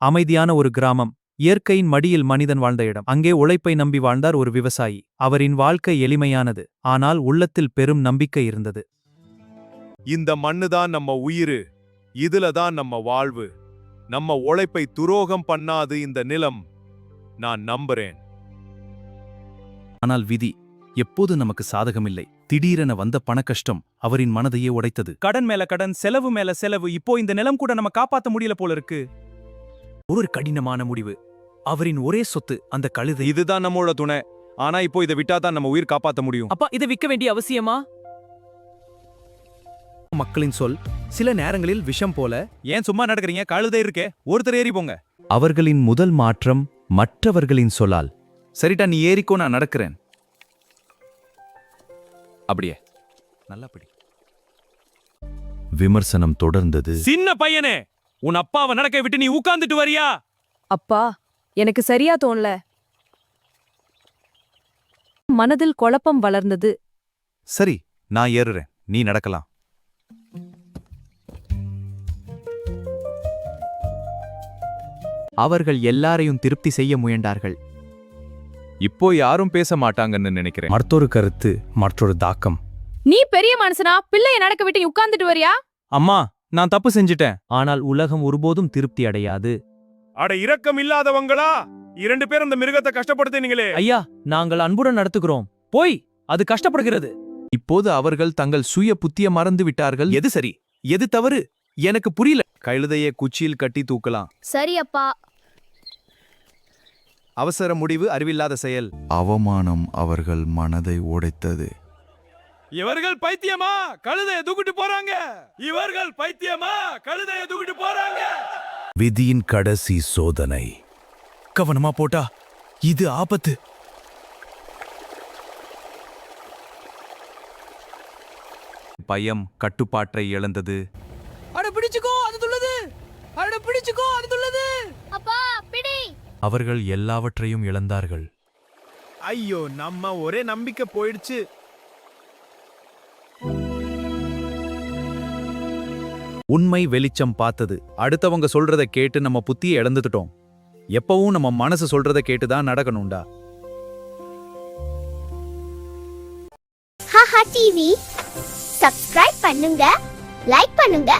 அமைதியான ஒரு கிராமம். இயற்கையின் மடியில் மனிதன் வாழ்ந்த இடம். அங்கே உழைப்பை நம்பி வாழ்ந்தார் ஒரு விவசாயி. அவரின் வாழ்க்கை எளிமையானது, ஆனால் உள்ளத்தில் பெரும் நம்பிக்கை இருந்தது. இந்த மண்ணுதான் நம்ம உயிரு, இதுல தான் நம்ம வாழ்வு. நம்ம உழைப்பை துரோகம் பண்ணாது இந்த நிலம், நான் நம்புறேன். ஆனால் விதி எப்போது நமக்கு சாதகமில்லை. திடீரென வந்த பணக்கஷ்டம் அவரின் மனதையே உடைத்தது. கடன் மேல கடன், செலவு மேல செலவு. இப்போ இந்த நிலம் கூட நம்ம காப்பாத்த முடியல போல இருக்கு. ஒரு கடினமான முடிவு. அவரின் ஒரே சொத்து அந்த கழுதை. இதுதான் நம்மளோட துணை. ஆனா இப்போ இதை விட்டாதான் நம்ம உயிர் காப்பாத்த முடியும். அப்பா, இதை விற்க வேண்டிய அவசியமா? மக்களின் சொல் சில நேரங்களில் விஷம் போல. ஏன் சும்மா நடக்கிறீங்க? கழுதை இருக்கே, ஒருத்தர் ஏறி போங்க. அவர்களின் முதல் மாற்றம் மற்றவர்களின் சொல்லால். சரிடா, நீ ஏறிக்கோ, நான் நடக்கிறேன். அப்படியே நல்லபடி. விமர்சனம் தொடர்ந்தது. சின்ன பையனே, உன் அப்பாவை நடக்க விட்டு நீ உட்கார்ந்துட்டு வரியா? அப்பா, எனக்கு சரியா தோணல. மனதில் குழப்பம் வளர்ந்தது. சரி, நான் ஏறுறேன், நீ நடக்கலாம். அவர்கள் எல்லாரையும் திருப்தி செய்ய முயன்றார்கள். இப்போ யாரும் பேச மாட்டாங்கன்னு நினைக்கிறேன். மற்றொரு கருத்து, மற்றொரு தாக்கம். நீ பெரிய மனுஷனா, பிள்ளைய நடக்க விட்டு நீ உட்கார்ந்துட்டு வரியா? அம்மா, நான் தப்பு செஞ்சிட்டேன். ஆனால் உலகம் ஒருபோதும் திருப்தி அடையாது. அட, இரக்கம் இல்லாதவங்களா? 2 பேர் அந்த மிருகத்தை கஷ்டப்படுத்தினீங்களே. ஐயா, நாங்கள் அன்புடன் நடத்துகிறோம். போய் அது கஷ்டப்படுகிறது. இப்போது அவர்கள் தங்கள் சுய புத்திய மறந்து விட்டார்கள். எது சரி, எது தவறு எனக்கு புரியல. கழுதையை குச்சியில் கட்டி தூக்கலாம். சரி அப்பா. அவசர முடிவு, அறிவில்லாத செயல். அவமானம் அவர்கள் மனதை உடைத்தது. இவர்கள் பைத்தியமா? கழுதையை தூக்கிட்டு போறாங்க. இவர்கள் பைத்தியமா? கழுதையை தூக்கிட்டு போறாங்க. விதியின் கடைசி சோதனை. கவனமா போட்டா இது ஆபத்து. பயம் கட்டுப்பாட்டை இழந்தது. அட பிடிச்சுக்கோ, அது துள்ளது. அட பிடிச்சுக்கோ, அது துள்ளது. அப்பா பிடி. அவர்கள் எல்லாவற்றையும் இழந்தார்கள். ஐயோ, நம்ம ஒரே நம்பிக்கை போயிடுச்சு. உண்மை வெளிச்சம் பார்த்தது. அடுத்தவங்க சொல்றத கேட்டு நம்ம புத்தியை இழந்துட்டோம். எப்பவும் நம்ம மனசு சொல்றத கேட்டுதான் நடக்கணும்டா. ஹாஹா டிவி சப்ஸ்கிரைப் பண்ணுங்க, லைக் பண்ணுங்க.